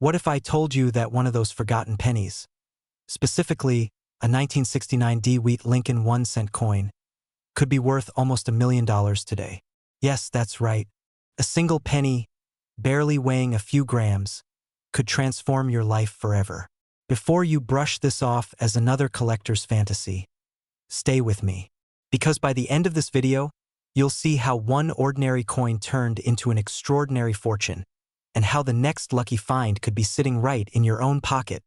What if I told you that one of those forgotten pennies, specifically a 1969 D Wheat Lincoln 1-cent coin, could be worth almost $1 million today? Yes, that's right. A single penny, barely weighing a few grams, could transform your life forever. Before you brush this off as another collector's fantasy, stay with me. Because by the end of this video, you'll see how one ordinary coin turned into an extraordinary fortune, and how the next lucky find could be sitting right in your own pocket.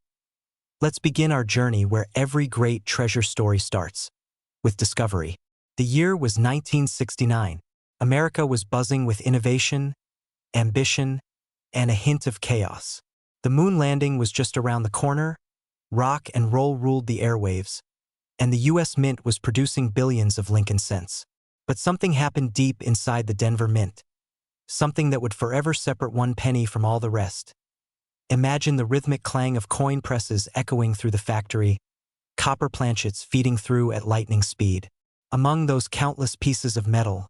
Let's begin our journey where every great treasure story starts, with discovery. The year was 1969. America was buzzing with innovation, ambition, and a hint of chaos. The moon landing was just around the corner, rock and roll ruled the airwaves, and the U.S. Mint was producing billions of Lincoln cents. But something happened deep inside the Denver Mint, something that would forever separate one penny from all the rest. Imagine the rhythmic clang of coin presses echoing through the factory, copper planchets feeding through at lightning speed. Among those countless pieces of metal,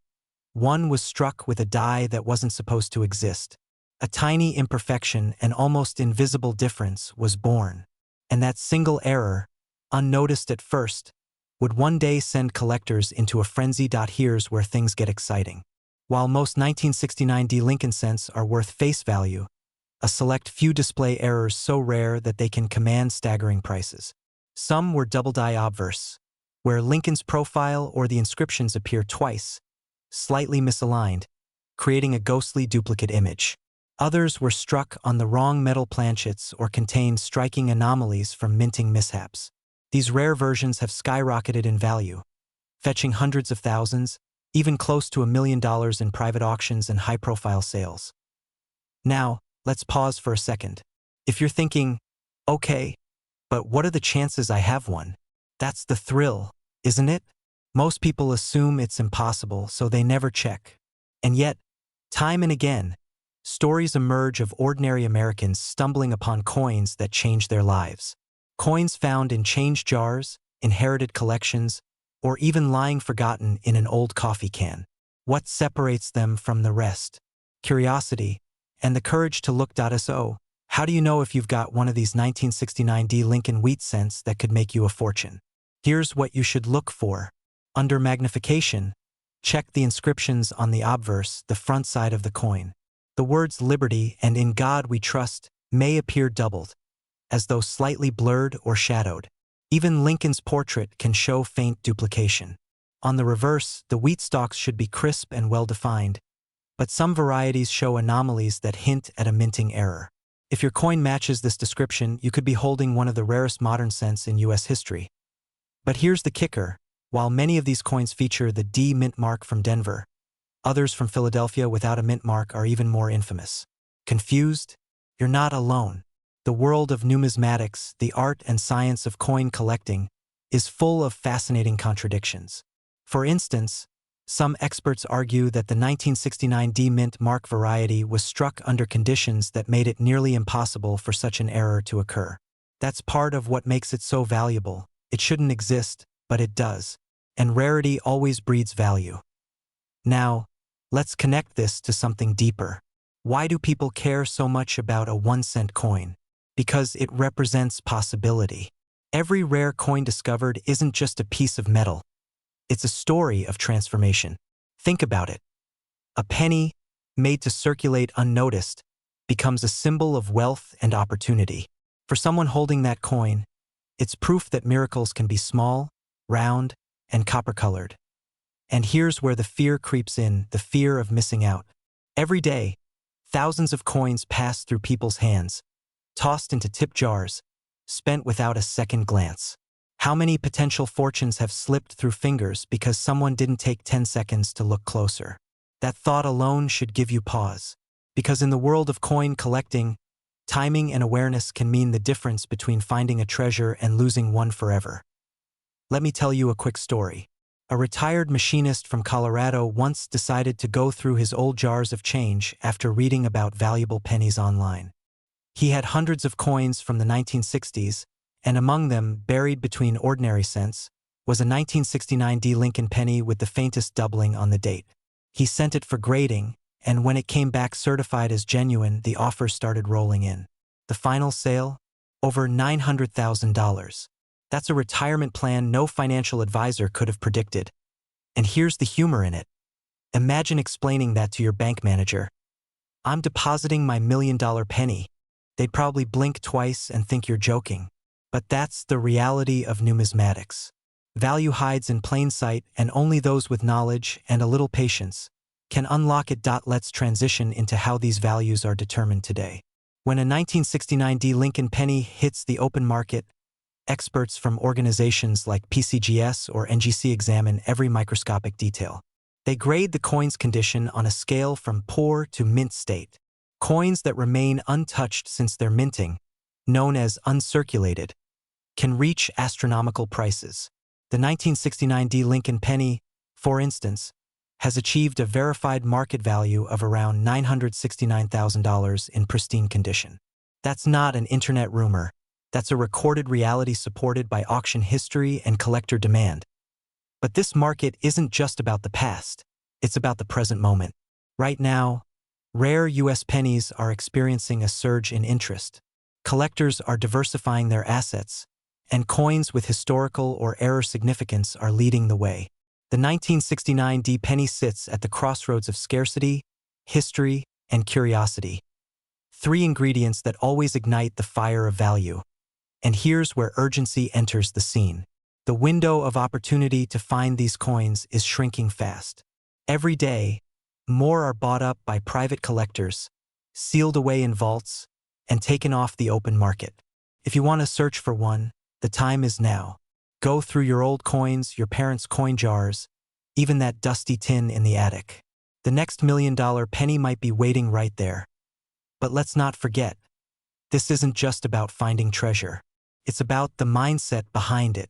one was struck with a die that wasn't supposed to exist. A tiny imperfection, an almost invisible difference, was born. And that single error, unnoticed at first, would one day send collectors into a frenzy. Here's where things get exciting. While most 1969 D Lincoln cents are worth face value, a select few display errors so rare that they can command staggering prices. Some were double die obverse, where Lincoln's profile or the inscriptions appear twice, slightly misaligned, creating a ghostly duplicate image. Others were struck on the wrong metal planchets or contained striking anomalies from minting mishaps. These rare versions have skyrocketed in value, fetching hundreds of thousands, even close to $1 million in private auctions and high-profile sales. Now, let's pause for a second. If you're thinking, okay, but what are the chances I have one? That's the thrill, isn't it? Most people assume it's impossible, so they never check. And yet, time and again, stories emerge of ordinary Americans stumbling upon coins that change their lives. Coins found in change jars, inherited collections, or even lying forgotten in an old coffee can. What separates them from the rest? Curiosity and the courage to look. So, how do you know if you've got one of these 1969 D Lincoln wheat cents that could make you a fortune? Here's what you should look for. Under magnification, check the inscriptions on the obverse, the front side of the coin. The words "Liberty" and "In God We Trust" may appear doubled, as though slightly blurred or shadowed. Even Lincoln's portrait can show faint duplication. On the reverse, the wheat stalks should be crisp and well-defined, but some varieties show anomalies that hint at a minting error. If your coin matches this description, you could be holding one of the rarest modern cents in U.S. history. But here's the kicker. While many of these coins feature the D mint mark from Denver, others from Philadelphia without a mint mark are even more infamous. Confused? You're not alone. The world of numismatics, the art and science of coin collecting, is full of fascinating contradictions. For instance, some experts argue that the 1969 D mint mark variety was struck under conditions that made it nearly impossible for such an error to occur. That's part of what makes it so valuable. It shouldn't exist, but it does. And rarity always breeds value. Now, let's connect this to something deeper. Why do people care so much about a 1-cent coin? Because it represents possibility. Every rare coin discovered isn't just a piece of metal. It's a story of transformation. Think about it. A penny, made to circulate unnoticed, becomes a symbol of wealth and opportunity. For someone holding that coin, it's proof that miracles can be small, round, and copper-colored. And here's where the fear creeps in, the fear of missing out. Every day, thousands of coins pass through people's hands, tossed into tip jars, spent without a second glance. How many potential fortunes have slipped through fingers because someone didn't take 10 seconds to look closer? That thought alone should give you pause. Because in the world of coin collecting, timing and awareness can mean the difference between finding a treasure and losing one forever. Let me tell you a quick story. A retired machinist from Colorado once decided to go through his old jars of change after reading about valuable pennies online. He had hundreds of coins from the 1960s, and among them, buried between ordinary cents, was a 1969 D Lincoln penny with the faintest doubling on the date. He sent it for grading, and when it came back certified as genuine, the offers started rolling in. The final sale? Over $900,000. That's a retirement plan no financial advisor could have predicted. And here's the humor in it. Imagine explaining that to your bank manager. I'm depositing my $1 million penny. They'd probably blink twice and think you're joking. But that's the reality of numismatics. Value hides in plain sight, and only those with knowledge and a little patience can unlock it. Let's transition into how these values are determined today. When a 1969 D Lincoln penny hits the open market, experts from organizations like PCGS or NGC examine every microscopic detail. They grade the coin's condition on a scale from poor to mint state. Coins that remain untouched since their minting, known as uncirculated, can reach astronomical prices. The 1969 D Lincoln penny, for instance, has achieved a verified market value of around $969,000 in pristine condition. That's not an internet rumor. That's a recorded reality supported by auction history and collector demand. But this market isn't just about the past. It's about the present moment. Right now, rare U.S. pennies are experiencing a surge in interest. Collectors are diversifying their assets, and coins with historical or era significance are leading the way. The 1969 D penny sits at the crossroads of scarcity, history, and curiosity. Three ingredients that always ignite the fire of value. And here's where urgency enters the scene. The window of opportunity to find these coins is shrinking fast. Every day, more are bought up by private collectors, sealed away in vaults, and taken off the open market. If you want to search for one, the time is now. Go through your old coins, your parents' coin jars, even that dusty tin in the attic. The next $1 million penny might be waiting right there. But let's not forget, this isn't just about finding treasure. It's about the mindset behind it.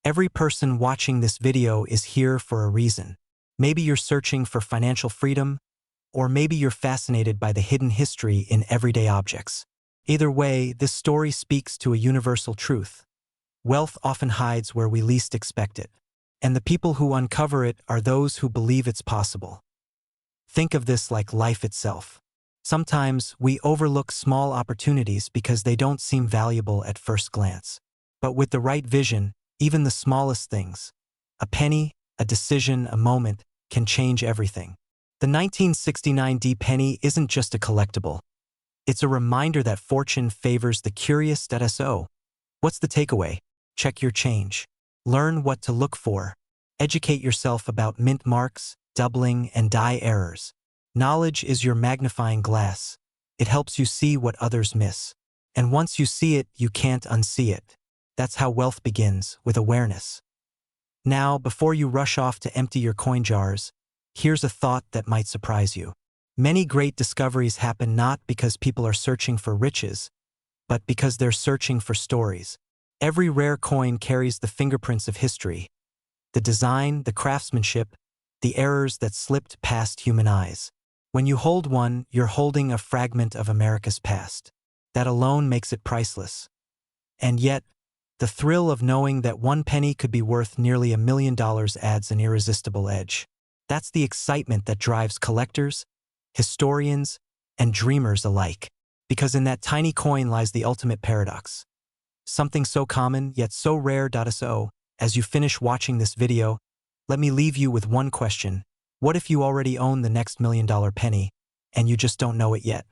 Every person watching this video is here for a reason. Maybe you're searching for financial freedom, or maybe you're fascinated by the hidden history in everyday objects. Either way, this story speaks to a universal truth. Wealth often hides where we least expect it, and the people who uncover it are those who believe it's possible. Think of this like life itself. Sometimes we overlook small opportunities because they don't seem valuable at first glance. But with the right vision, even the smallest things, a penny, a decision, a moment, can change everything. The 1969 D penny isn't just a collectible. It's a reminder that fortune favors the curious. So, what's the takeaway? Check your change. Learn what to look for. Educate yourself about mint marks, doubling, and die errors. Knowledge is your magnifying glass. It helps you see what others miss. And once you see it, you can't unsee it. That's how wealth begins, with awareness. Now, before you rush off to empty your coin jars, here's a thought that might surprise you. Many great discoveries happen not because people are searching for riches, but because they're searching for stories. Every rare coin carries the fingerprints of history. The design, the craftsmanship, the errors that slipped past human eyes. When you hold one, you're holding a fragment of America's past. That alone makes it priceless. And yet, the thrill of knowing that one penny could be worth nearly $1 million adds an irresistible edge. That's the excitement that drives collectors, historians, and dreamers alike. Because in that tiny coin lies the ultimate paradox. Something so common, yet so rare. So, as you finish watching this video, let me leave you with one question. What if you already own the next $1 million penny, and you just don't know it yet?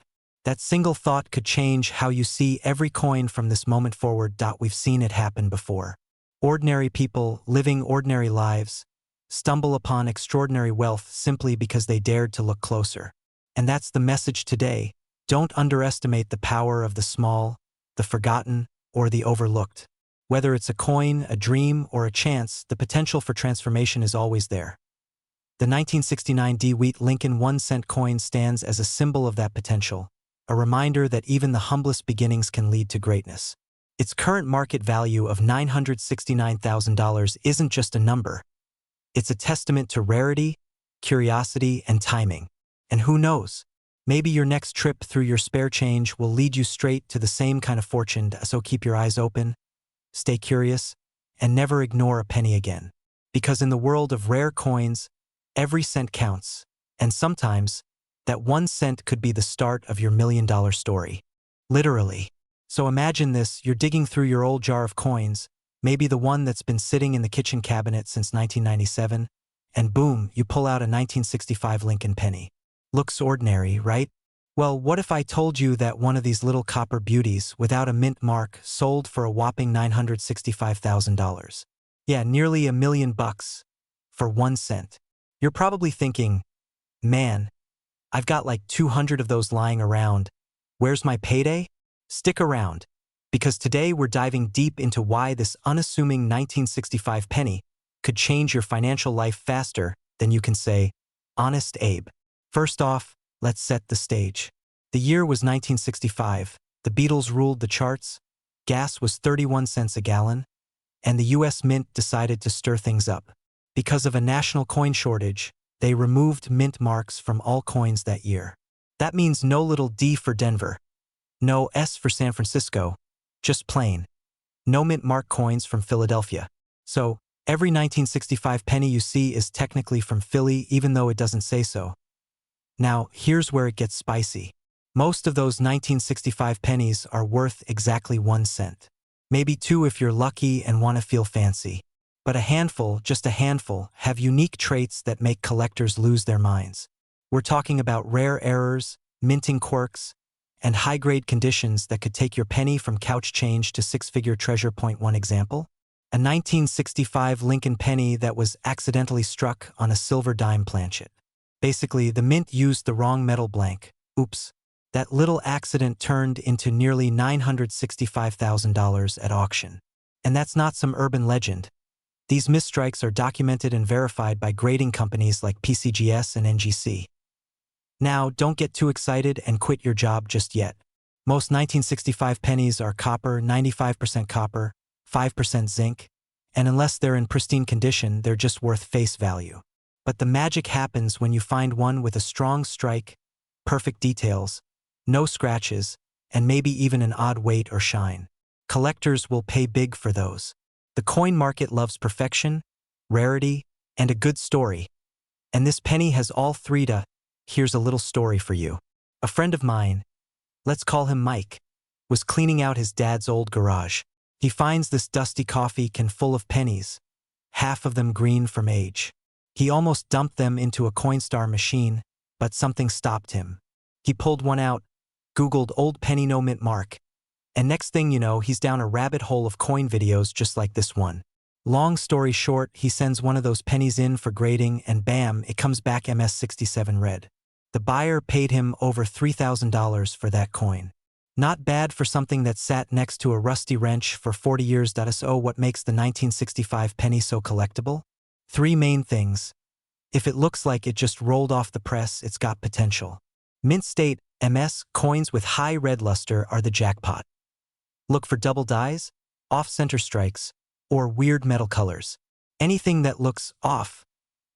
That single thought could change how you see every coin from this moment forward. We've seen it happen before. Ordinary people, living ordinary lives, stumble upon extraordinary wealth simply because they dared to look closer. And that's the message today. Don't underestimate the power of the small, the forgotten, or the overlooked. Whether it's a coin, a dream, or a chance, the potential for transformation is always there. The 1969 D Lincoln 1-cent coin stands as a symbol of that potential, a reminder that even the humblest beginnings can lead to greatness. Its current market value of $969,000 isn't just a number. It's a testament to rarity, curiosity, and timing. And who knows? Maybe your next trip through your spare change will lead you straight to the same kind of fortune. So keep your eyes open, stay curious, and never ignore a penny again. Because in the world of rare coins, every cent counts, and sometimes, that 1 cent could be the start of your $1 million story. Literally. So imagine this, you're digging through your old jar of coins, maybe the one that's been sitting in the kitchen cabinet since 1997, and boom, you pull out a 1965 Lincoln penny. Looks ordinary, right? Well, what if I told you that one of these little copper beauties without a mint mark sold for a whopping $965,000? Yeah, nearly $1 million for 1 cent. You're probably thinking, man, I've got like 200 of those lying around. Where's my payday? Stick around, because today we're diving deep into why this unassuming 1965 penny could change your financial life faster than you can say, Honest Abe. First off, let's set the stage. The year was 1965, the Beatles ruled the charts, gas was 31 cents a gallon, and the US Mint decided to stir things up. Because of a national coin shortage, they removed mint marks from all coins that year. That means no little D for Denver, no S for San Francisco, just plain. No mint mark coins from Philadelphia. So, every 1965 penny you see is technically from Philly even though it doesn't say so. Now, here's where it gets spicy. Most of those 1965 pennies are worth exactly 1 cent. Maybe 2 if you're lucky and want to feel fancy. But a handful, just a handful, have unique traits that make collectors lose their minds. We're talking about rare errors, minting quirks, and high-grade conditions that could take your penny from couch change to six-figure treasure. Point 1 example? A 1965 Lincoln penny that was accidentally struck on a silver dime planchet. Basically, the mint used the wrong metal blank. Oops. That little accident turned into nearly $965,000 at auction. And that's not some urban legend. These misstrikes are documented and verified by grading companies like PCGS and NGC. Now, don't get too excited and quit your job just yet. Most 1965 pennies are copper, 95% copper, 5% zinc, and unless they're in pristine condition, they're just worth face value. But the magic happens when you find one with a strong strike, perfect details, no scratches, and maybe even an odd weight or shine. Collectors will pay big for those. The coin market loves perfection, rarity, and a good story. And this penny has all three. Here's a little story for you. A friend of mine, let's call him Mike, was cleaning out his dad's old garage. He finds this dusty coffee can full of pennies, half of them green from age. He almost dumped them into a Coinstar machine, but something stopped him. He pulled one out, Googled old penny no mint mark, and next thing you know, he's down a rabbit hole of coin videos just like this one. Long story short, he sends one of those pennies in for grading and bam, it comes back MS67 red. The buyer paid him over $3,000 for that coin. Not bad for something that sat next to a rusty wrench for 40 years. So what makes the 1965 penny so collectible? 3 main things. If it looks like it just rolled off the press, it's got potential. Mint state, MS, coins with high red luster are the jackpot. Look for double dies, off-center strikes, or weird metal colors. Anything that looks off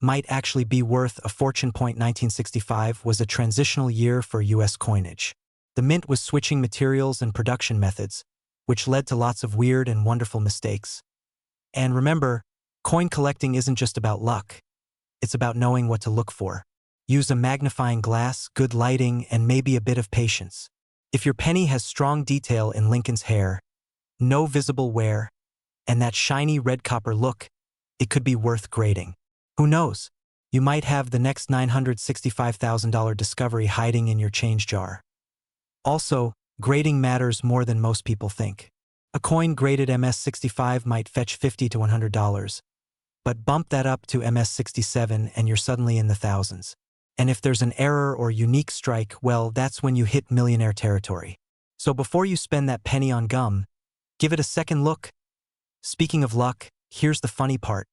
might actually be worth a fortune. 1965 was a transitional year for U.S. coinage. The mint was switching materials and production methods, which led to lots of weird and wonderful mistakes. And remember, coin collecting isn't just about luck. It's about knowing what to look for. Use a magnifying glass, good lighting, and maybe a bit of patience. If your penny has strong detail in Lincoln's hair, no visible wear, and that shiny red copper look, it could be worth grading. Who knows? You might have the next $965,000 discovery hiding in your change jar. Also, grading matters more than most people think. A coin graded MS65 might fetch $50 to $100, but bump that up to MS67 and you're suddenly in the thousands. And if there's an error or unique strike, well, that's when you hit millionaire territory. So before you spend that penny on gum, give it a second look. Speaking of luck, here's the funny part.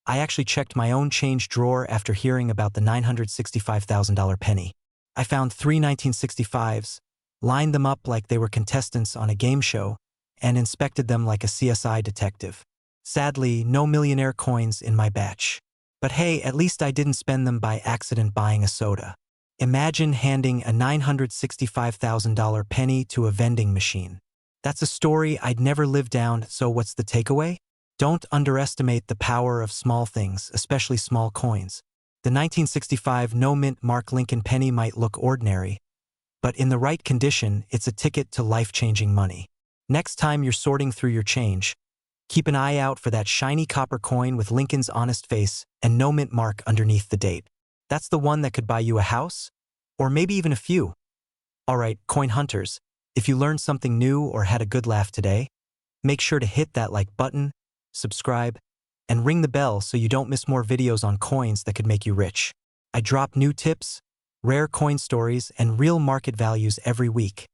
I actually checked my own change drawer after hearing about the $965,000 penny. I found 3 1965s, lined them up like they were contestants on a game show, and inspected them like a CSI detective. Sadly, no millionaire coins in my batch. But hey, at least I didn't spend them by accident buying a soda. Imagine handing a $965,000 penny to a vending machine. That's a story I'd never live down, so what's the takeaway? Don't underestimate the power of small things, especially small coins. The 1965 no-mint mark Lincoln penny might look ordinary, but in the right condition, it's a ticket to life-changing money. Next time you're sorting through your change, keep an eye out for that shiny copper coin with Lincoln's honest face and no mint mark underneath the date. That's the one that could buy you a house, or maybe even a few. Alright, coin hunters, if you learned something new or had a good laugh today, make sure to hit that like button, subscribe, and ring the bell so you don't miss more videos on coins that could make you rich. I drop new tips, rare coin stories, and real market values every week,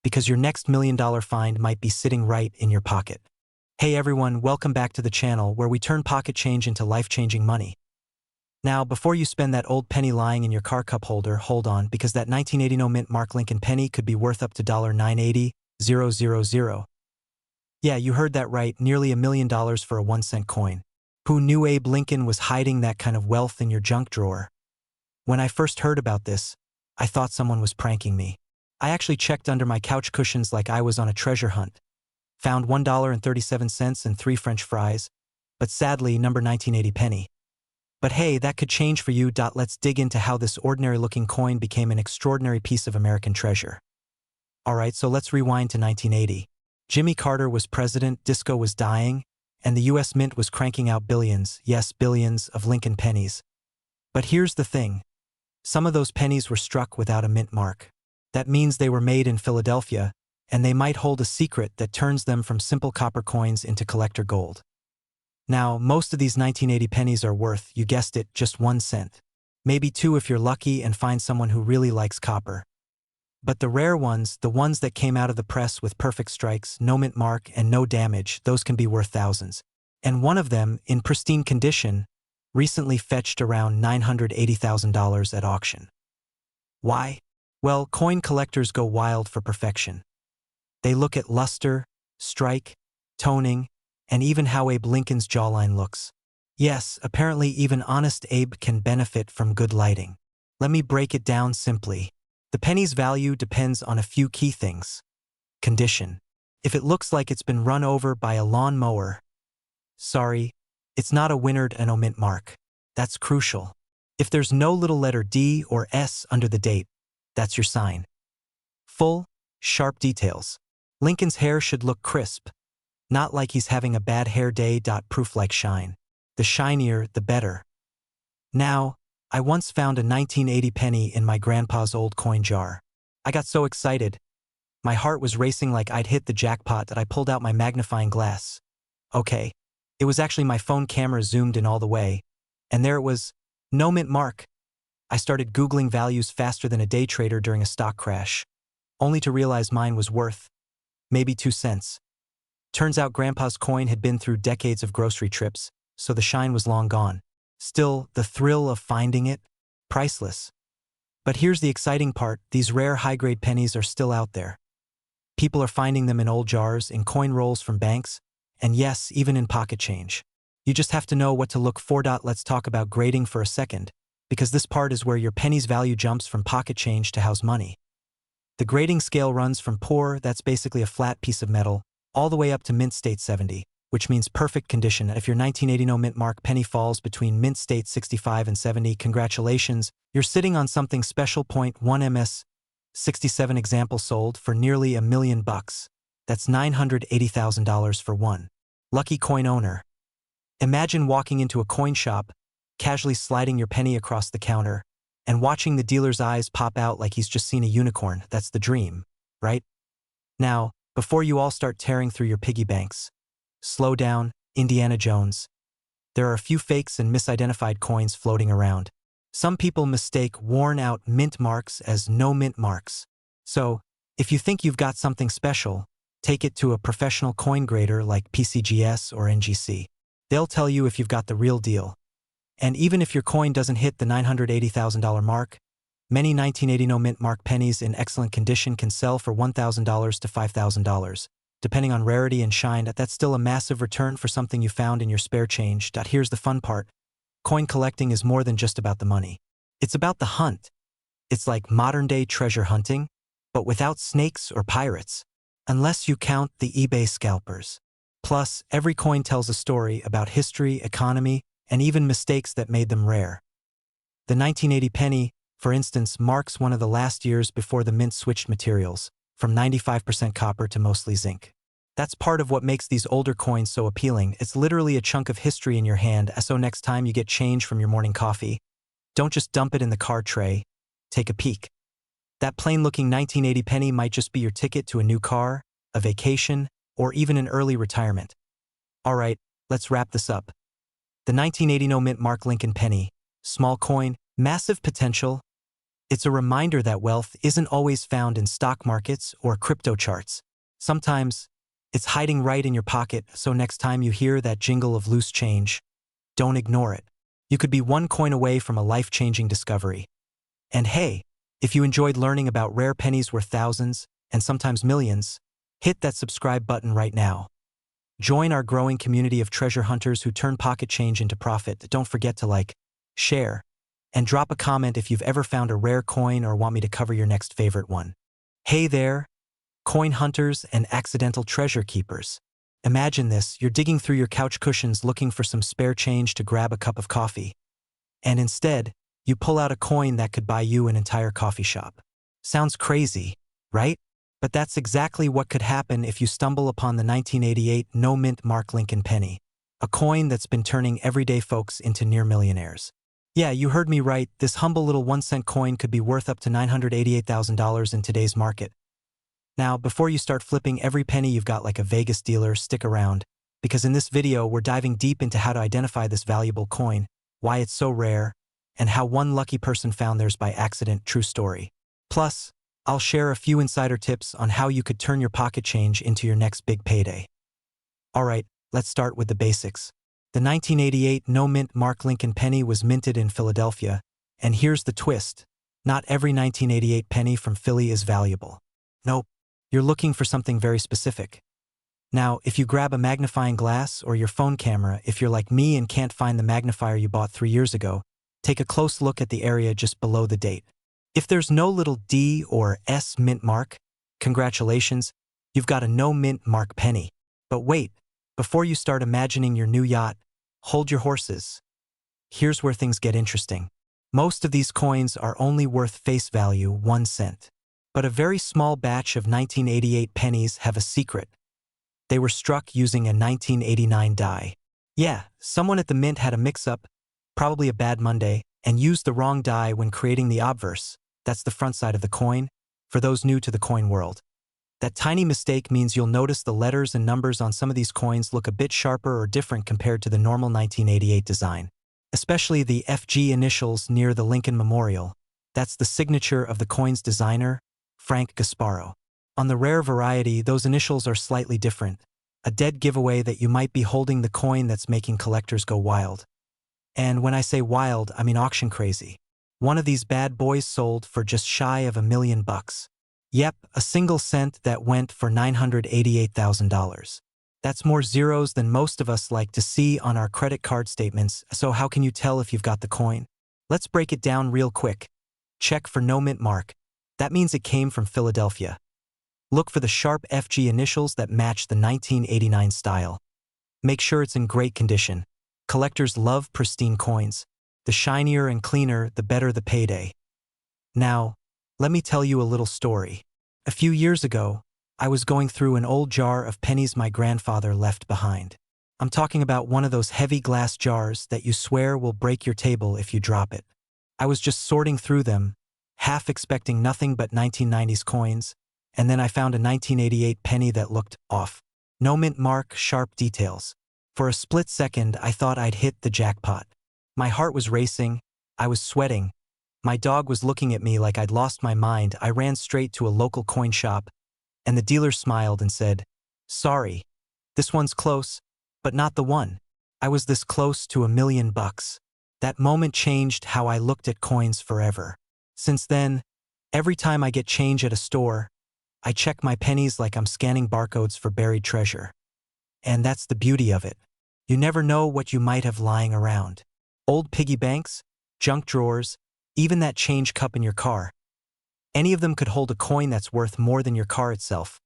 because your next $1 million find might be sitting right in your pocket. Hey everyone, welcome back to the channel where we turn pocket change into life-changing money. Now, before you spend that old penny lying in your car cup holder, hold on, because that 1980 no mint mark Lincoln penny could be worth up to $980,000. Yeah, you heard that right, nearly $1 million for a 1-cent coin. Who knew Abe Lincoln was hiding that kind of wealth in your junk drawer? When I first heard about this, I thought someone was pranking me. I actually checked under my couch cushions like I was on a treasure hunt. Found $1.37 and 3 French fries, but sadly, number 1980 penny. But hey, that could change for you. Let's dig into how this ordinary-looking coin became an extraordinary piece of American treasure. Alright, so let's rewind to 1980. Jimmy Carter was president, disco was dying, and the US Mint was cranking out billions, yes, billions, of Lincoln pennies. But here's the thing. Some of those pennies were struck without a mint mark. That means they were made in Philadelphia, and they might hold a secret that turns them from simple copper coins into collector gold. Now, most of these 1980 pennies are worth, you guessed it, just 1 cent. Maybe 2 if you're lucky and find someone who really likes copper. But the rare ones, the ones that came out of the press with perfect strikes, no mint mark, and no damage, those can be worth thousands. And one of them, in pristine condition, recently fetched around $980,000 at auction. Why? Well, coin collectors go wild for perfection. They look at luster, strike, toning, and even how Abe Lincoln's jawline looks. Yes, apparently even honest Abe can benefit from good lighting. Let me break it down simply. The penny's value depends on a few key things. Condition. If it looks like it's been run over by a lawn mower, sorry, it's not a winnered and mint mark. That's crucial. If there's no little letter D or S under the date, that's your sign. Full, sharp details. Lincoln's hair should look crisp, not like he's having a bad hair day. Proof like shine. The shinier, the better. Now, I once found a 1980 penny in my grandpa's old coin jar. I got so excited. My heart was racing like I'd hit the jackpot that I pulled out my magnifying glass. Okay, it was actually my phone camera zoomed in all the way, and there it was, no mint mark. I started Googling values faster than a day trader during a stock crash, only to realize mine was worth maybe 2 cents. Turns out Grandpa's coin had been through decades of grocery trips, so the shine was long gone. Still, the thrill of finding it? Priceless. But here's the exciting part, these rare high-grade pennies are still out there. People are finding them in old jars, in coin rolls from banks, and yes, even in pocket change. You just have to know what to look for. Let's talk about grading for a second, because this part is where your penny's value jumps from pocket change to house money. The grading scale runs from poor, that's basically a flat piece of metal, all the way up to mint state 70, which means perfect condition. If your 1980 no mint mark penny falls between mint state 65 and 70, congratulations, you're sitting on something special. 1 ms 67 example sold for nearly $1 million. That's $980,000 for one. Lucky coin owner. Imagine walking into a coin shop, casually sliding your penny across the counter, and watching the dealer's eyes pop out like he's just seen a unicorn. That's the dream, right? Now, before you all start tearing through your piggy banks, slow down, Indiana Jones. There are a few fakes and misidentified coins floating around. Some people mistake worn-out mint marks as no mint marks. So, if you think you've got something special, take it to a professional coin grader like PCGS or NGC. They'll tell you if you've got the real deal. And even if your coin doesn't hit the $980,000 mark, many 1980 no mint mark pennies in excellent condition can sell for $1,000 to $5,000. Depending on rarity and shine, that's still a massive return for something you found in your spare change. Here's the fun part. Coin collecting is more than just about the money. It's about the hunt. It's like modern-day treasure hunting, but without snakes or pirates, unless you count the eBay scalpers. Plus, every coin tells a story about history, economy, and even mistakes that made them rare. The 1980 penny, for instance, marks one of the last years before the mint switched materials, from 95% copper to mostly zinc. That's part of what makes these older coins so appealing. It's literally a chunk of history in your hand, so next time you get change from your morning coffee, don't just dump it in the card tray. Take a peek. That plain-looking 1980 penny might just be your ticket to a new car, a vacation, or even an early retirement. All right, let's wrap this up. The 1980 No Mint Mark Lincoln penny, small coin, massive potential. It's a reminder that wealth isn't always found in stock markets or crypto charts. Sometimes, it's hiding right in your pocket, so next time you hear that jingle of loose change, don't ignore it. You could be one coin away from a life-changing discovery. And hey, if you enjoyed learning about rare pennies worth thousands, and sometimes millions, hit that subscribe button right now. Join our growing community of treasure hunters who turn pocket change into profit. Don't forget to like, share, and drop a comment if you've ever found a rare coin or want me to cover your next favorite one. Hey there, coin hunters and accidental treasure keepers. Imagine this, you're digging through your couch cushions looking for some spare change to grab a cup of coffee. And instead, you pull out a coin that could buy you an entire coffee shop. Sounds crazy, right? But that's exactly what could happen if you stumble upon the 1988 No Mint Mark Lincoln penny, a coin that's been turning everyday folks into near millionaires. Yeah, you heard me right, this humble little 1-cent coin could be worth up to $988,000 in today's market. Now, before you start flipping every penny you've got like a Vegas dealer, stick around, because in this video we're diving deep into how to identify this valuable coin, why it's so rare, and how one lucky person found theirs by accident. True story. Plus, I'll share a few insider tips on how you could turn your pocket change into your next big payday. Alright, let's start with the basics. The 1988 No Mint Mark Lincoln penny was minted in Philadelphia, and here's the twist. Not every 1988 penny from Philly is valuable. Nope, you're looking for something very specific. Now, if you grab a magnifying glass or your phone camera, if you're like me and can't find the magnifier you bought 3 years ago, take a close look at the area just below the date. If there's no little D or S mint mark, congratulations, you've got a no mint mark penny. But wait, before you start imagining your new yacht, hold your horses. Here's where things get interesting. Most of these coins are only worth face value 1 cent. But a very small batch of 1988 pennies have a secret. They were struck using a 1989 die. Yeah, someone at the mint had a mix-up, probably a bad Monday, and used the wrong die when creating the obverse. That's the front side of the coin, for those new to the coin world. That tiny mistake means you'll notice the letters and numbers on some of these coins look a bit sharper or different compared to the normal 1988 design. Especially the FG initials near the Lincoln Memorial. That's the signature of the coin's designer, Frank Gasparo. On the rare variety, those initials are slightly different. A dead giveaway that you might be holding the coin that's making collectors go wild. And when I say wild, I mean auction crazy. One of these bad boys sold for just shy of $1 million. Yep, a single cent that went for $988,000. That's more zeros than most of us like to see on our credit card statements, so how can you tell if you've got the coin? Let's break it down real quick. Check for no mint mark. That means it came from Philadelphia. Look for the sharp FG initials that match the 1989 style. Make sure it's in great condition. Collectors love pristine coins. The shinier and cleaner, the better the payday. Now, let me tell you a little story. A few years ago, I was going through an old jar of pennies my grandfather left behind. I'm talking about one of those heavy glass jars that you swear will break your table if you drop it. I was just sorting through them, half expecting nothing but 1990s coins, and then I found a 1988 penny that looked off. No mint mark, sharp details. For a split second, I thought I'd hit the jackpot. My heart was racing, I was sweating. My dog was looking at me like I'd lost my mind. I ran straight to a local coin shop, and the dealer smiled and said, "Sorry, this one's close, but not the one." I was this close to $1 million. That moment changed how I looked at coins forever. Since then, every time I get change at a store, I check my pennies like I'm scanning barcodes for buried treasure. And that's the beauty of it. You never know what you might have lying around. Old piggy banks, junk drawers, even that change cup in your car. Any of them could hold a coin that's worth more than your car itself.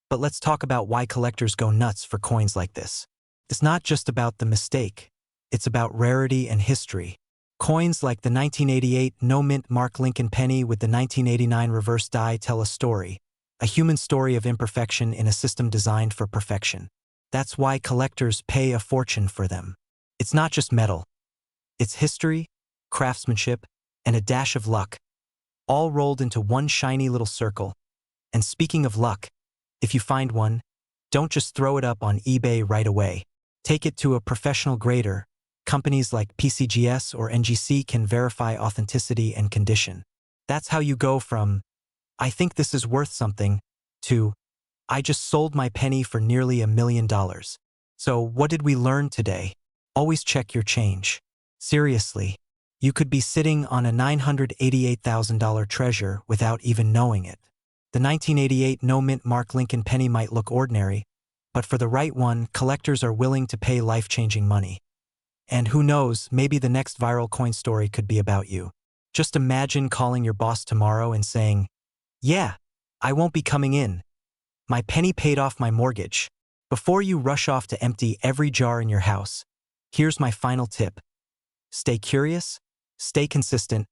But let's talk about why collectors go nuts for coins like this. It's not just about the mistake. It's about rarity and history. Coins like the 1988 No Mint Mark Lincoln penny with the 1989 reverse die tell a story. A human story of imperfection in a system designed for perfection. That's why collectors pay a fortune for them. It's not just metal. It's history, craftsmanship, and a dash of luck, all rolled into one shiny little circle. And speaking of luck, if you find one, don't just throw it up on eBay right away. Take it to a professional grader. Companies like PCGS or NGC can verify authenticity and condition. That's how you go from, "I think this is worth something," to, "I just sold my penny for nearly $1 million." So what did we learn today? Always check your change. Seriously, you could be sitting on a $988,000 treasure without even knowing it. The 1988 no-mint Mark Lincoln penny might look ordinary, but for the right one, collectors are willing to pay life-changing money. And who knows, maybe the next viral coin story could be about you. Just imagine calling your boss tomorrow and saying, "Yeah, I won't be coming in. My penny paid off my mortgage." Before you rush off to empty every jar in your house, here's my final tip. Stay curious, stay consistent,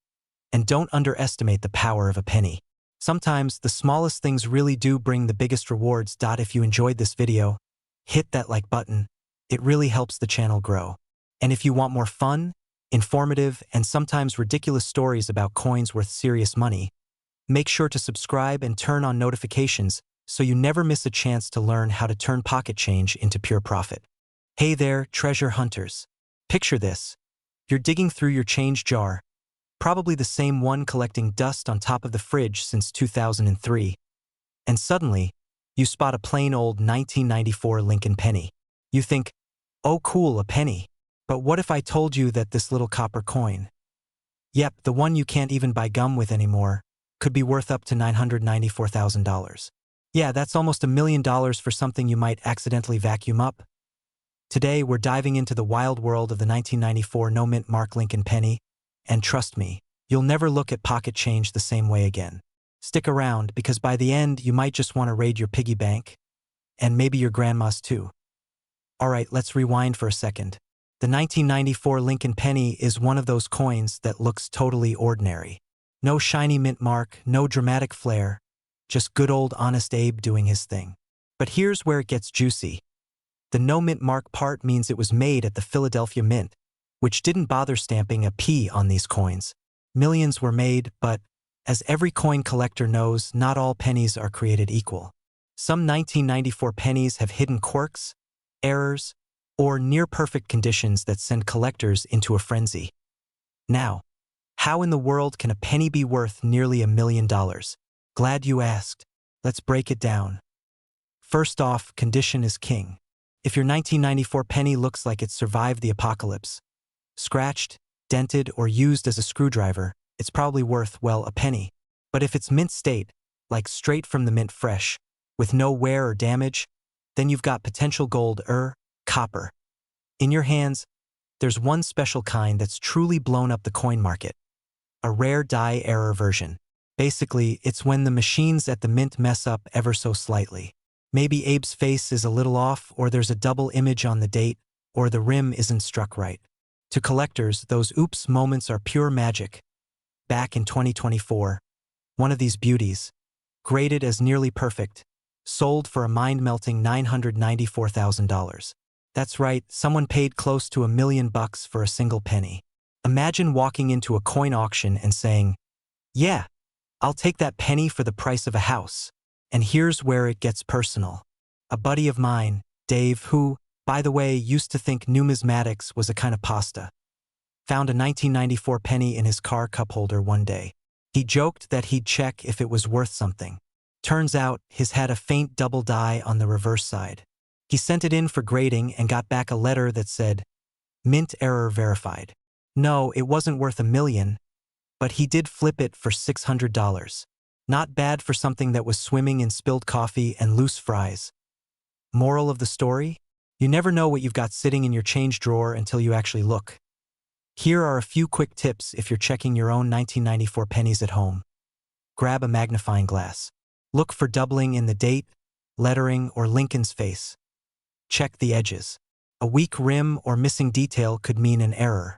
and don't underestimate the power of a penny. Sometimes the smallest things really do bring the biggest rewards. If you enjoyed this video, hit that like button. It really helps the channel grow. And if you want more fun, informative, and sometimes ridiculous stories about coins worth serious money, make sure to subscribe and turn on notifications so you never miss a chance to learn how to turn pocket change into pure profit. Hey there, treasure hunters. Picture this. You're digging through your change jar, probably the same one collecting dust on top of the fridge since 2003, and suddenly, you spot a plain old 1994 Lincoln penny. You think, "Oh cool, a penny." But what if I told you that this little copper coin, yep, the one you can't even buy gum with anymore, could be worth up to $994,000? Yeah, that's almost $1 million for something you might accidentally vacuum up. Today, we're diving into the wild world of the 1994 no-mint Mark Lincoln penny, and trust me, you'll never look at pocket change the same way again. Stick around, because by the end, you might just want to raid your piggy bank, and maybe your grandma's too. Alright, let's rewind for a second. The 1994 Lincoln penny is one of those coins that looks totally ordinary. No shiny mint mark, no dramatic flair, just good old honest Abe doing his thing. But here's where it gets juicy. The no mint mark part means it was made at the Philadelphia Mint, which didn't bother stamping a P on these coins. Millions were made, but as every coin collector knows, not all pennies are created equal. Some 1994 pennies have hidden quirks, errors, or near-perfect conditions that send collectors into a frenzy. Now, how in the world can a penny be worth nearly $1 million? Glad you asked. Let's break it down. First off, condition is king. If your 1994 penny looks like it survived the apocalypse, scratched, dented, or used as a screwdriver, it's probably worth, well, a penny. But if it's mint state, like straight from the mint fresh, with no wear or damage, then you've got potential gold or copper. In your hands, there's one special kind that's truly blown up the coin market. A rare die error version. Basically, it's when the machines at the mint mess up ever so slightly. Maybe Abe's face is a little off, or there's a double image on the date, or the rim isn't struck right. To collectors, those oops moments are pure magic. Back in 2024, one of these beauties, graded as nearly perfect, sold for a mind-melting $994,000. That's right, someone paid close to $1 million for a single penny. Imagine walking into a coin auction and saying, "Yeah, I'll take that penny for the price of a house." And here's where it gets personal. A buddy of mine, Dave, who, by the way, used to think numismatics was a kind of pasta, found a 1994 penny in his car cup holder one day. He joked that he'd check if it was worth something. Turns out, his had a faint double die on the reverse side. He sent it in for grading and got back a letter that said, "Mint error verified." No, it wasn't worth $1 million, but he did flip it for $600. Not bad for something that was swimming in spilled coffee and loose fries. Moral of the story? You never know what you've got sitting in your change drawer until you actually look. Here are a few quick tips if you're checking your own 1994 pennies at home. Grab a magnifying glass. Look for doubling in the date, lettering, or Lincoln's face. Check the edges. A weak rim or missing detail could mean an error.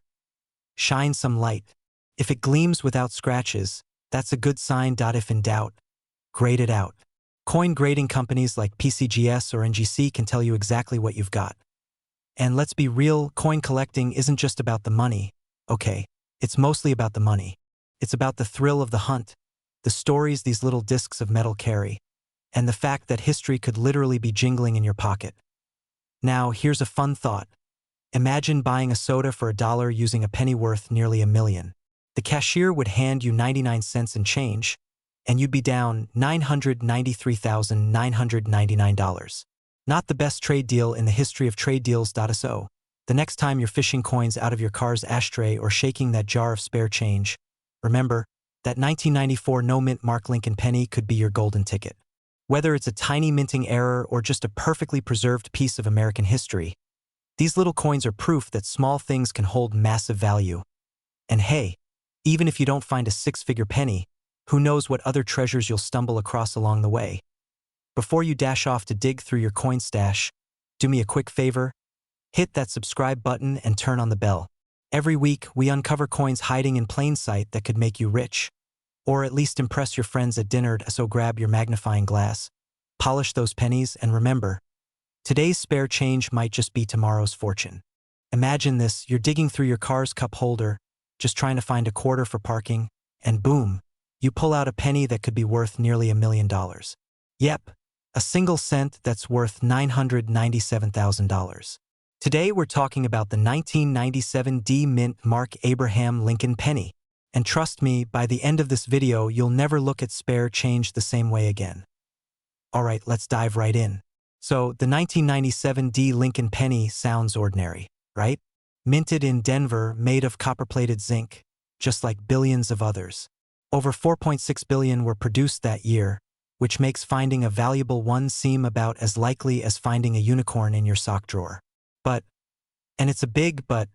Shine some light. If it gleams without scratches, that's a good sign. If in doubt, grade it out. Coin grading companies like PCGS or NGC can tell you exactly what you've got. And let's be real, coin collecting isn't just about the money. Okay, it's mostly about the money. It's about the thrill of the hunt, the stories these little discs of metal carry, and the fact that history could literally be jingling in your pocket. Now, here's a fun thought. Imagine buying a soda for $1 using a penny worth nearly $1 million. The cashier would hand you 99 cents in change, and you'd be down $993,999. Not the best trade deal in the history of trade deals.so. The next time you're fishing coins out of your car's ashtray or shaking that jar of spare change, remember, that 1994 no-mint Mark Lincoln penny could be your golden ticket. Whether it's a tiny minting error or just a perfectly preserved piece of American history, these little coins are proof that small things can hold massive value. And hey, even if you don't find a six-figure penny, who knows what other treasures you'll stumble across along the way. Before you dash off to dig through your coin stash, do me a quick favor. Hit that subscribe button and turn on the bell. Every week, we uncover coins hiding in plain sight that could make you rich. Or at least impress your friends at dinner, so grab your magnifying glass, polish those pennies, and remember, today's spare change might just be tomorrow's fortune. Imagine this, you're digging through your car's cup holder, just trying to find a quarter for parking, and boom, you pull out a penny that could be worth nearly $1 million. Yep, a single cent that's worth $997,000. Today we're talking about the 1997 D-Mint Mark Abraham Lincoln penny. And trust me, by the end of this video, you'll never look at spare change the same way again. Alright, let's dive right in. So, the 1997 D Lincoln penny sounds ordinary, right? Minted in Denver, made of copper-plated zinc, just like billions of others. Over 4.6 billion were produced that year, which makes finding a valuable one seem about as likely as finding a unicorn in your sock drawer. But, and it's a big but,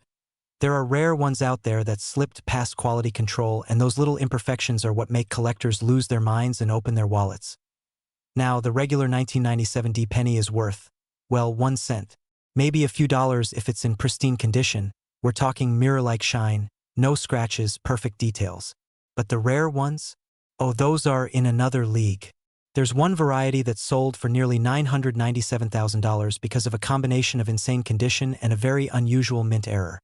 there are rare ones out there that slipped past quality control, and those little imperfections are what make collectors lose their minds and open their wallets. Now, the regular 1997 D penny is worth, well, 1 cent. Maybe a few dollars if it's in pristine condition. We're talking mirror-like shine, no scratches, perfect details. But the rare ones? Oh, those are in another league. There's one variety that sold for nearly $997,000 because of a combination of insane condition and a very unusual mint error.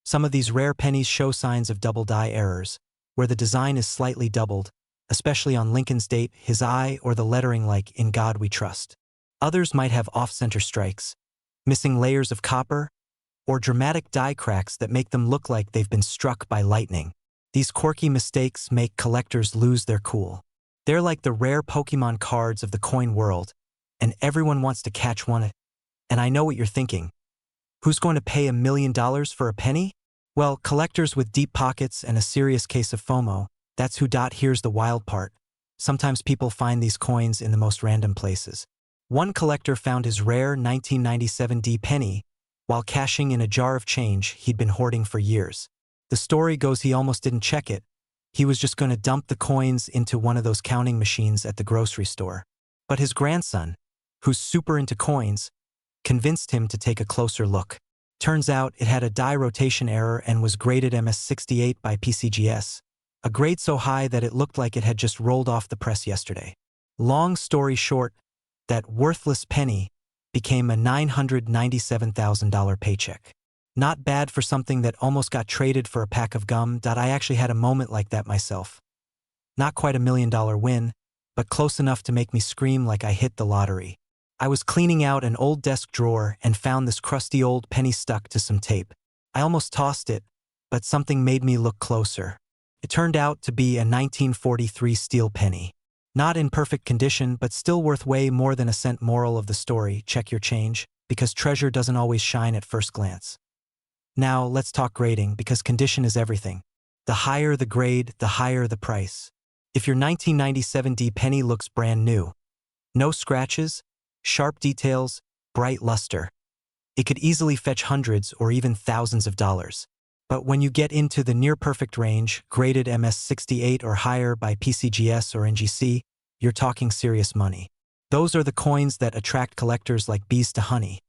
Some of these rare pennies show signs of double die errors, where the design is slightly doubled, especially on Lincoln's date, his eye, or the lettering like "In God We Trust." Others might have off-center strikes, missing layers of copper, or dramatic die cracks that make them look like they've been struck by lightning. These quirky mistakes make collectors lose their cool. They're like the rare Pokemon cards of the coin world, and everyone wants to catch one. And I know what you're thinking. Who's going to pay $1 million for a penny? Well, collectors with deep pockets and a serious case of FOMO, that's who. Here's the wild part. Sometimes people find these coins in the most random places. One collector found his rare 1997 D penny while cashing in a jar of change he'd been hoarding for years. The story goes he almost didn't check it. He was just going to dump the coins into one of those counting machines at the grocery store. But his grandson, who's super into coins, convinced him to take a closer look. Turns out it had a die rotation error and was graded MS68 by PCGS, a grade so high that it looked like it had just rolled off the press yesterday. Long story short, that worthless penny became a $997,000 paycheck. Not bad for something that almost got traded for a pack of gum. I actually had a moment like that myself. Not quite $1 million win, but close enough to make me scream like I hit the lottery. I was cleaning out an old desk drawer and found this crusty old penny stuck to some tape. I almost tossed it, but something made me look closer. It turned out to be a 1943 steel penny. Not in perfect condition, but still worth way more than a cent. Moral of the story, check your change, because treasure doesn't always shine at first glance. Now, let's talk grading, because condition is everything. The higher the grade, the higher the price. If your 1997 D penny looks brand new, no scratches, sharp details, bright luster, it could easily fetch hundreds or even thousands of dollars. But when you get into the near-perfect range, graded MS68 or higher by PCGS or NGC, you're talking serious money. Those are the coins that attract collectors like bees to honey.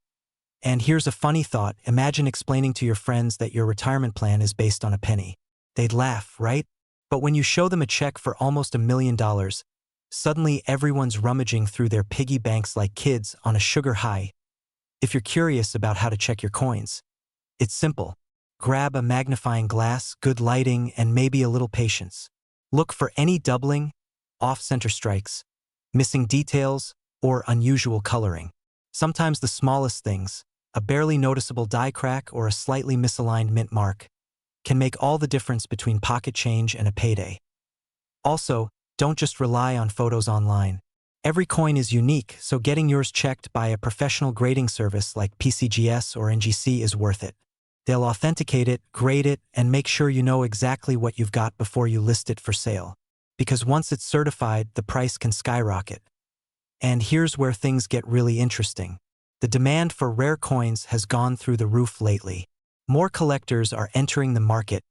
And here's a funny thought. Imagine explaining to your friends that your retirement plan is based on a penny. They'd laugh, right? But when you show them a check for almost $1 million, Suddenly everyone's rummaging through their piggy banks like kids on a sugar high. If you're curious about how to check your coins, it's simple. Grab a magnifying glass, good lighting, and maybe a little patience. Look for any doubling, off-center strikes, missing details, or unusual coloring. Sometimes the smallest things, a barely noticeable die crack or a slightly misaligned mint mark, can make all the difference between pocket change and a payday. Also, don't just rely on photos online. Every coin is unique, so getting yours checked by a professional grading service like PCGS or NGC is worth it. They'll authenticate it, grade it, and make sure you know exactly what you've got before you list it for sale. Because once it's certified, the price can skyrocket. And here's where things get really interesting. The demand for rare coins has gone through the roof lately. More collectors are entering the market,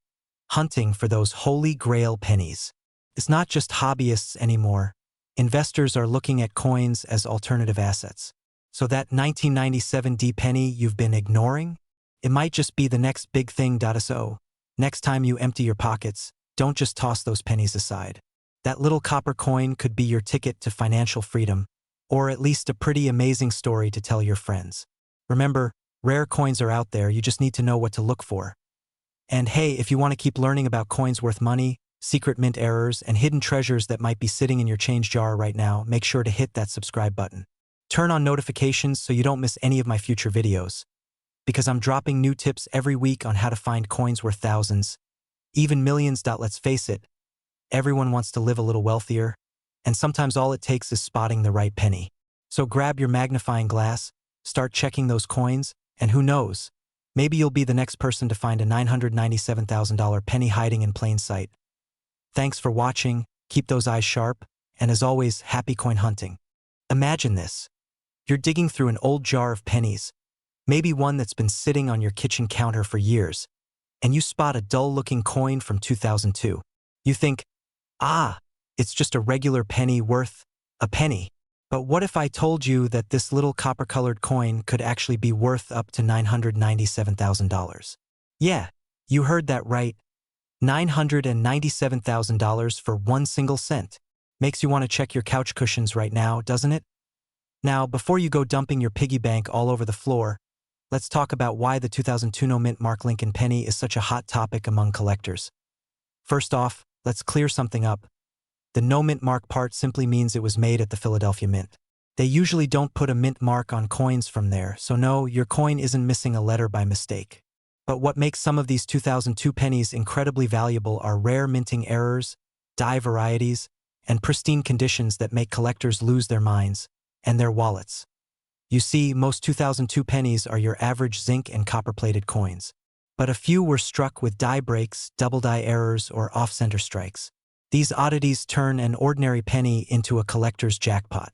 hunting for those holy grail pennies. It's not just hobbyists anymore. Investors are looking at coins as alternative assets. So that 1997 D penny you've been ignoring? It might just be the next big thing. So, next time you empty your pockets, don't just toss those pennies aside. That little copper coin could be your ticket to financial freedom, or at least a pretty amazing story to tell your friends. Remember, rare coins are out there, you just need to know what to look for. And hey, if you want to keep learning about coins worth money, secret mint errors, and hidden treasures that might be sitting in your change jar right now, make sure to hit that subscribe button. Turn on notifications so you don't miss any of my future videos. Because I'm dropping new tips every week on how to find coins worth thousands, even millions. Let's face it, everyone wants to live a little wealthier, and sometimes all it takes is spotting the right penny. So grab your magnifying glass, start checking those coins, and who knows, maybe you'll be the next person to find a $997,000 penny hiding in plain sight. Thanks for watching, keep those eyes sharp, and as always, happy coin hunting. Imagine this. You're digging through an old jar of pennies, maybe one that's been sitting on your kitchen counter for years, and you spot a dull-looking coin from 2002. You think, it's just a regular penny worth a penny. But what if I told you that this little copper-colored coin could actually be worth up to $997,000? Yeah, you heard that right. $997,000 for one single cent. Makes you want to check your couch cushions right now, doesn't it? Now, before you go dumping your piggy bank all over the floor, let's talk about why the 2002 no mint Mark Lincoln penny is such a hot topic among collectors. First off, let's clear something up. The no mint mark part simply means it was made at the Philadelphia Mint. They usually don't put a mint mark on coins from there, so no, your coin isn't missing a letter by mistake. But what makes some of these 2002 pennies incredibly valuable are rare minting errors, die varieties, and pristine conditions that make collectors lose their minds and their wallets. You see, most 2002 pennies are your average zinc and copper-plated coins. But a few were struck with die breaks, double die errors, or off-center strikes. These oddities turn an ordinary penny into a collector's jackpot.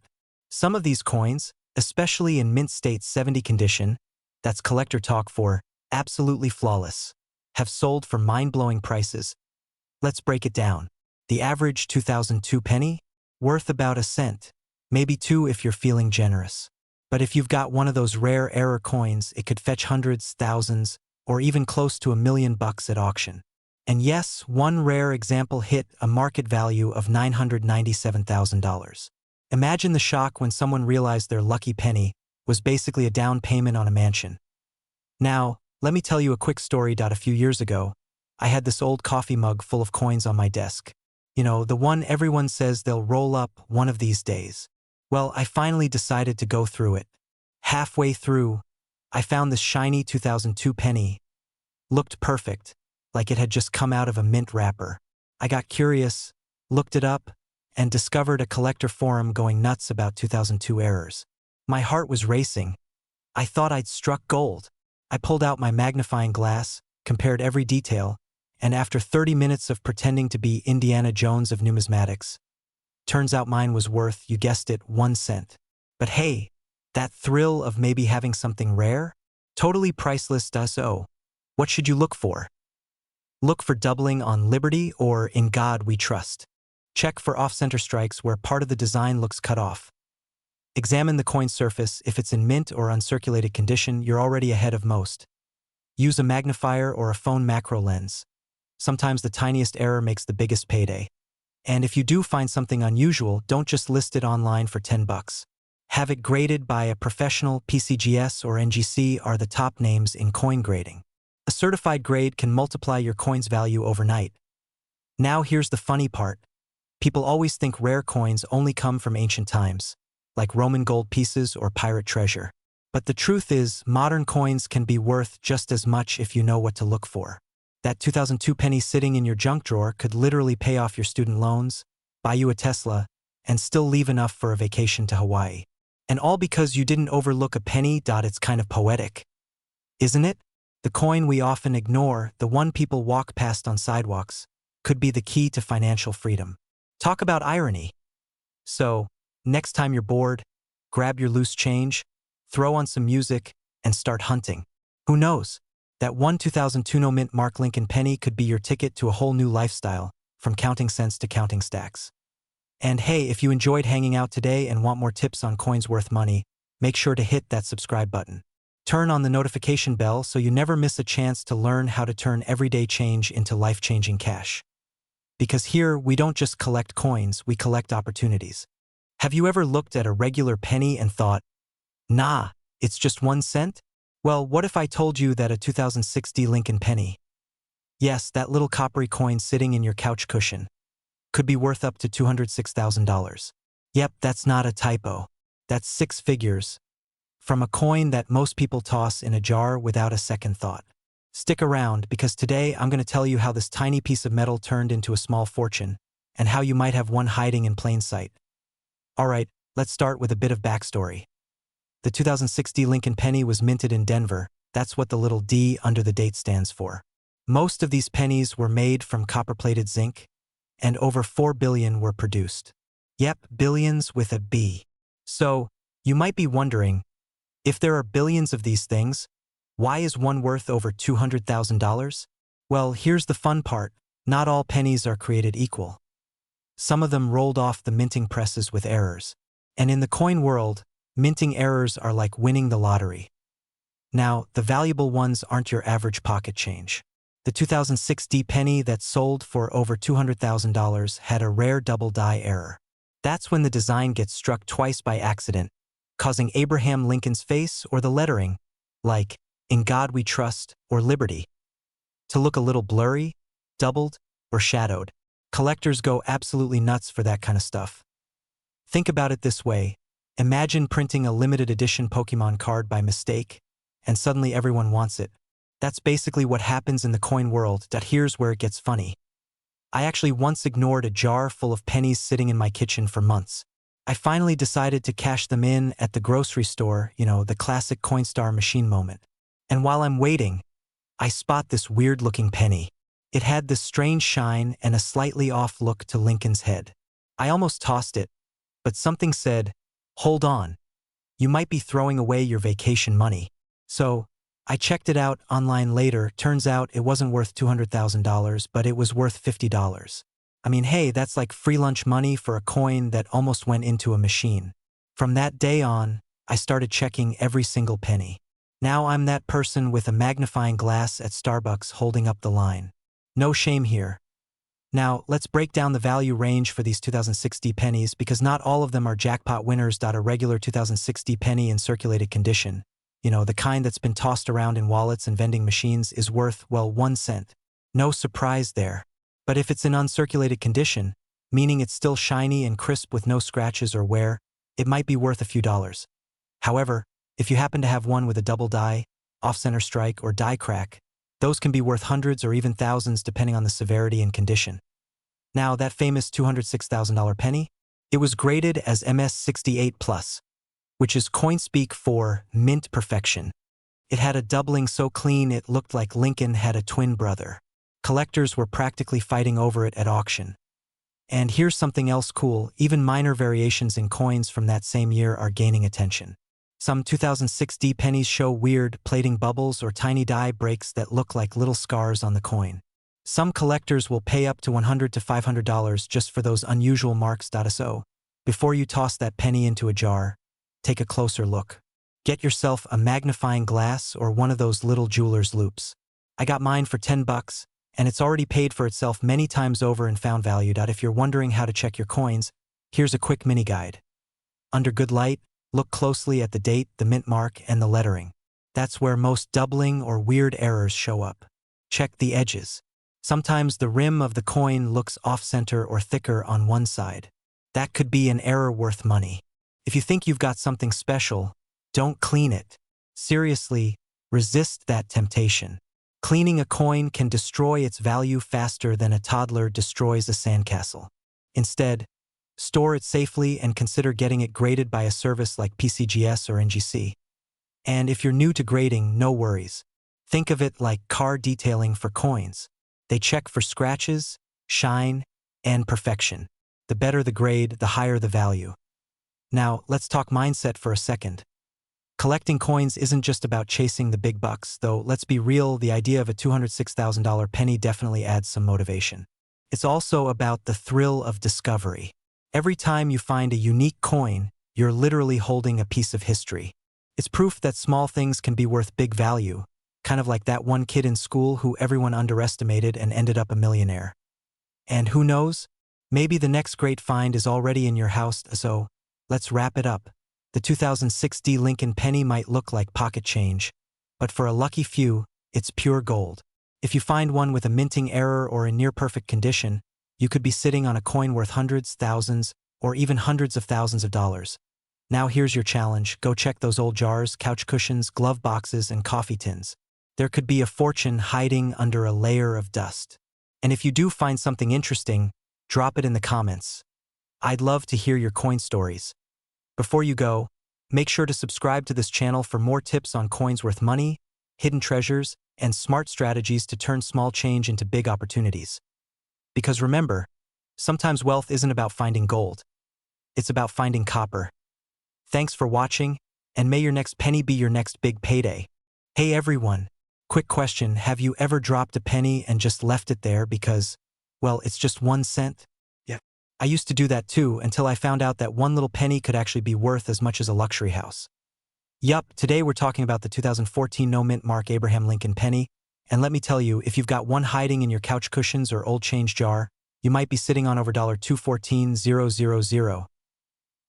Some of these coins, especially in mint state 70 condition, that's collector talk for absolutely flawless, have sold for mind-blowing prices. Let's break it down. The average 2002 penny? Worth about a cent, maybe two if you're feeling generous. But if you've got one of those rare error coins, it could fetch hundreds, thousands, or even close to $1 million at auction. And yes, one rare example hit a market value of $997,000. Imagine the shock when someone realized their lucky penny was basically a down payment on a mansion. Now, let me tell you a quick story. A few years ago, I had this old coffee mug full of coins on my desk. You know, the one everyone says they'll roll up one of these days. Well, I finally decided to go through it. Halfway through, I found this shiny 2002 penny. Looked perfect, like it had just come out of a mint wrapper. I got curious, looked it up, and discovered a collector forum going nuts about 2002 errors. My heart was racing. I thought I'd struck gold. I pulled out my magnifying glass, compared every detail, and after 30 minutes of pretending to be Indiana Jones of numismatics, turns out mine was worth, you guessed it, 1 cent. But hey, that thrill of maybe having something rare? Totally priceless. So, what should you look for? Look for doubling on Liberty or In God We Trust. Check for off-center strikes where part of the design looks cut off. Examine the coin surface. If it's in mint or uncirculated condition, you're already ahead of most. Use a magnifier or a phone macro lens. Sometimes the tiniest error makes the biggest payday. And if you do find something unusual, don't just list it online for 10 bucks. Have it graded by a professional. PCGS or NGC are the top names in coin grading. A certified grade can multiply your coin's value overnight. Now here's the funny part. People always think rare coins only come from ancient times, like Roman gold pieces or pirate treasure. But the truth is, modern coins can be worth just as much if you know what to look for. That 2002 penny sitting in your junk drawer could literally pay off your student loans, buy you a Tesla, and still leave enough for a vacation to Hawaii. And all because you didn't overlook a penny. It's kind of poetic, isn't it? The coin we often ignore, the one people walk past on sidewalks, could be the key to financial freedom. Talk about irony. So, next time you're bored, grab your loose change, throw on some music, and start hunting. Who knows? That one 2002 no mint Mark Lincoln penny could be your ticket to a whole new lifestyle, from counting cents to counting stacks. And hey, if you enjoyed hanging out today and want more tips on coins worth money, make sure to hit that subscribe button. Turn on the notification bell so you never miss a chance to learn how to turn everyday change into life-changing cash. Because here, we don't just collect coins, we collect opportunities. Have you ever looked at a regular penny and thought, nah, it's just 1 cent? Well, what if I told you that a 2006 Lincoln penny, yes, that little coppery coin sitting in your couch cushion, could be worth up to $206,000. Yep, that's not a typo. That's 6 figures, from a coin that most people toss in a jar without a second thought. Stick around, because today I'm going to tell you how this tiny piece of metal turned into a small fortune, and how you might have one hiding in plain sight. Alright, let's start with a bit of backstory. The 2006 Lincoln penny was minted in Denver. That's what the little D under the date stands for. Most of these pennies were made from copper-plated zinc, and over 4 billion were produced. Yep, billions with a B. So, you might be wondering, if there are billions of these things, why is one worth over $200,000? Well, here's the fun part. Not all pennies are created equal. Some of them rolled off the minting presses with errors. And in the coin world, minting errors are like winning the lottery. Now, the valuable ones aren't your average pocket change. The 2006 penny that sold for over $200,000 had a rare double die error. That's when the design gets struck twice by accident, causing Abraham Lincoln's face or the lettering, like, "In God We Trust" or "Liberty," to look a little blurry, doubled, or shadowed. Collectors go absolutely nuts for that kind of stuff. Think about it this way. Imagine printing a limited edition Pokemon card by mistake, and suddenly everyone wants it. That's basically what happens in the coin world. Here's where it gets funny. I actually once ignored a jar full of pennies sitting in my kitchen for months. I finally decided to cash them in at the grocery store, the classic Coinstar machine moment. And while I'm waiting, I spot this weird-looking penny. It had this strange shine and a slightly off look to Lincoln's head. I almost tossed it, but something said, "Hold on. You might be throwing away your vacation money." So, I checked it out online later. Turns out it wasn't worth $200,000, but it was worth $50. I mean, hey, that's like free lunch money for a coin that almost went into a machine. From that day on, I started checking every single penny. Now I'm that person with a magnifying glass at Starbucks holding up the line. No shame here. Now, let's break down the value range for these 2006 pennies, because not all of them are jackpot winners. A regular 2006 penny in circulated condition, the kind that's been tossed around in wallets and vending machines, is worth, well, 1 cent. No surprise there. But if it's in uncirculated condition, meaning it's still shiny and crisp with no scratches or wear, it might be worth a few dollars. However, if you happen to have one with a double die, off-center strike, or die crack, those can be worth hundreds or even thousands depending on the severity and condition. Now, that famous $206,000 penny, it was graded as MS68+, which is coin speak for mint perfection. It had a doubling so clean it looked like Lincoln had a twin brother. Collectors were practically fighting over it at auction. And here's something else cool, even minor variations in coins from that same year are gaining attention. Some 2006 pennies show weird plating bubbles or tiny die breaks that look like little scars on the coin. Some collectors will pay up to $100 to $500 just for those unusual marks. So, before you toss that penny into a jar, take a closer look. Get yourself a magnifying glass or one of those little jeweler's loupes. I got mine for 10 bucks, and it's already paid for itself many times over and found value. If you're wondering how to check your coins, here's a quick mini guide. Under good light, look closely at the date, the mint mark, and the lettering. That's where most doubling or weird errors show up. Check the edges. Sometimes the rim of the coin looks off-center or thicker on one side. That could be an error worth money. If you think you've got something special, don't clean it. Seriously, resist that temptation. Cleaning a coin can destroy its value faster than a toddler destroys a sandcastle. Instead, store it safely and consider getting it graded by a service like PCGS or NGC. And if you're new to grading, no worries. Think of it like car detailing for coins. They check for scratches, shine, and perfection. The better the grade, the higher the value. Now, let's talk mindset for a second. Collecting coins isn't just about chasing the big bucks, though let's be real, the idea of a $206,000 penny definitely adds some motivation. It's also about the thrill of discovery. Every time you find a unique coin, you're literally holding a piece of history. It's proof that small things can be worth big value, kind of like that one kid in school who everyone underestimated and ended up a millionaire. And who knows? Maybe the next great find is already in your house, so let's wrap it up. The 2006 D Lincoln penny might look like pocket change, but for a lucky few, it's pure gold. If you find one with a minting error or in near-perfect condition, you could be sitting on a coin worth hundreds, thousands, or even hundreds of thousands of dollars. Now here's your challenge. Go check those old jars, couch cushions, glove boxes, and coffee tins. There could be a fortune hiding under a layer of dust. And if you do find something interesting, drop it in the comments. I'd love to hear your coin stories. Before you go, make sure to subscribe to this channel for more tips on coins worth money, hidden treasures, and smart strategies to turn small change into big opportunities. Because remember, sometimes wealth isn't about finding gold. It's about finding copper. Thanks for watching, and may your next penny be your next big payday. Hey everyone, quick question, have you ever dropped a penny and just left it there because, well, it's just 1 cent? Yeah. I used to do that too until I found out that one little penny could actually be worth as much as a luxury house. Yup, today we're talking about the 2014 no-mint mark Abraham Lincoln penny, and let me tell you, if you've got one hiding in your couch cushions or old change jar, you might be sitting on over $214,000.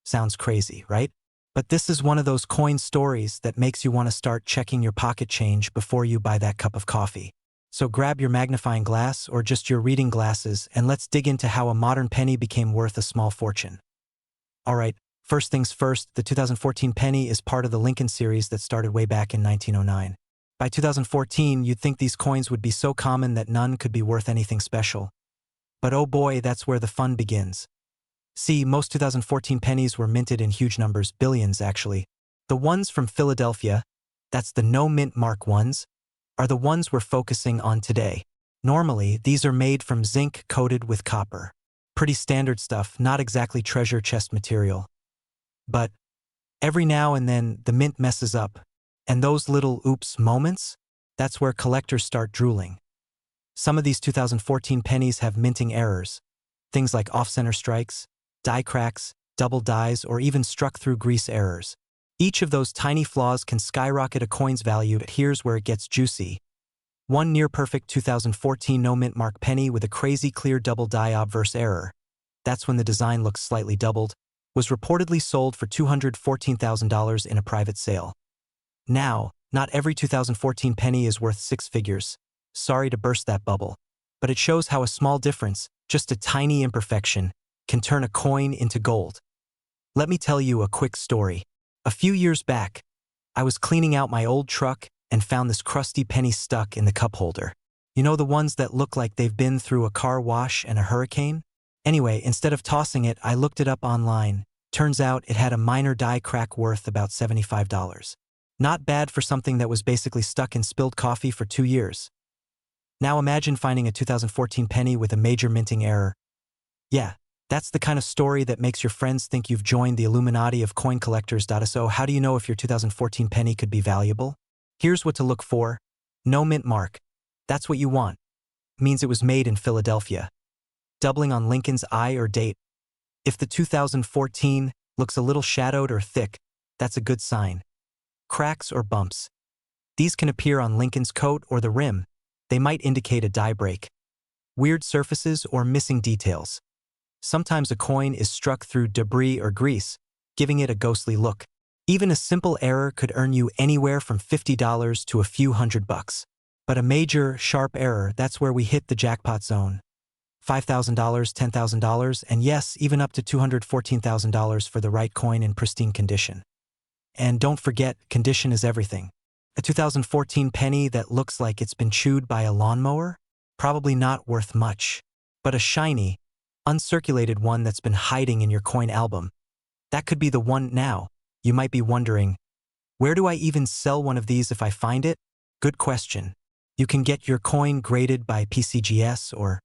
Sounds crazy, right? But this is one of those coin stories that makes you want to start checking your pocket change before you buy that cup of coffee. So grab your magnifying glass or just your reading glasses and let's dig into how a modern penny became worth a small fortune. Alright, first things first, the 2014 penny is part of the Lincoln series that started way back in 1909. By 2014, you'd think these coins would be so common that none could be worth anything special. But oh boy, that's where the fun begins. See, most 2014 pennies were minted in huge numbers, billions actually. The ones from Philadelphia, that's the no-mint mark ones, are the ones we're focusing on today. Normally, these are made from zinc coated with copper. Pretty standard stuff, not exactly treasure chest material. But every now and then, the mint messes up. And those little oops moments, that's where collectors start drooling. Some of these 2014 pennies have minting errors. Things like off-center strikes, die cracks, double dies, or even struck-through grease errors. Each of those tiny flaws can skyrocket a coin's value, but here's where it gets juicy. One near-perfect 2014 no-mint mark penny with a crazy clear double die obverse error, that's when the design looks slightly doubled, was reportedly sold for $214,000 in a private sale. Now, not every 2014 penny is worth 6 figures. Sorry to burst that bubble, but it shows how a small difference, just a tiny imperfection, can turn a coin into gold. Let me tell you a quick story. A few years back, I was cleaning out my old truck and found this crusty penny stuck in the cup holder. You know, the ones that look like they've been through a car wash and a hurricane? Anyway, instead of tossing it, I looked it up online. Turns out it had a minor die crack worth about $75. Not bad for something that was basically stuck in spilled coffee for 2 years. Now imagine finding a 2014 penny with a major minting error. Yeah, that's the kind of story that makes your friends think you've joined the Illuminati of coin collectors. So how do you know if your 2014 penny could be valuable? Here's what to look for. No mint mark. That's what you want. Means it was made in Philadelphia. Doubling on Lincoln's eye or date. If the 2014 looks a little shadowed or thick, that's a good sign. Cracks or bumps. These can appear on Lincoln's coat or the rim. They might indicate a die break. weird surfaces, or missing details. Sometimes a coin is struck through debris or grease, giving it a ghostly look. Even a simple error could earn you anywhere from $50 to a few $100. But a major, sharp error, that's where we hit the jackpot zone. $5,000, $10,000, and yes, even up to $214,000 for the right coin in pristine condition. And don't forget, condition is everything. A 2014 penny that looks like it's been chewed by a lawnmower? Probably not worth much. But a shiny, uncirculated one that's been hiding in your coin album. That could be the one now. You might be wondering, where do I even sell one of these if I find it? Good question. You can get your coin graded by PCGS or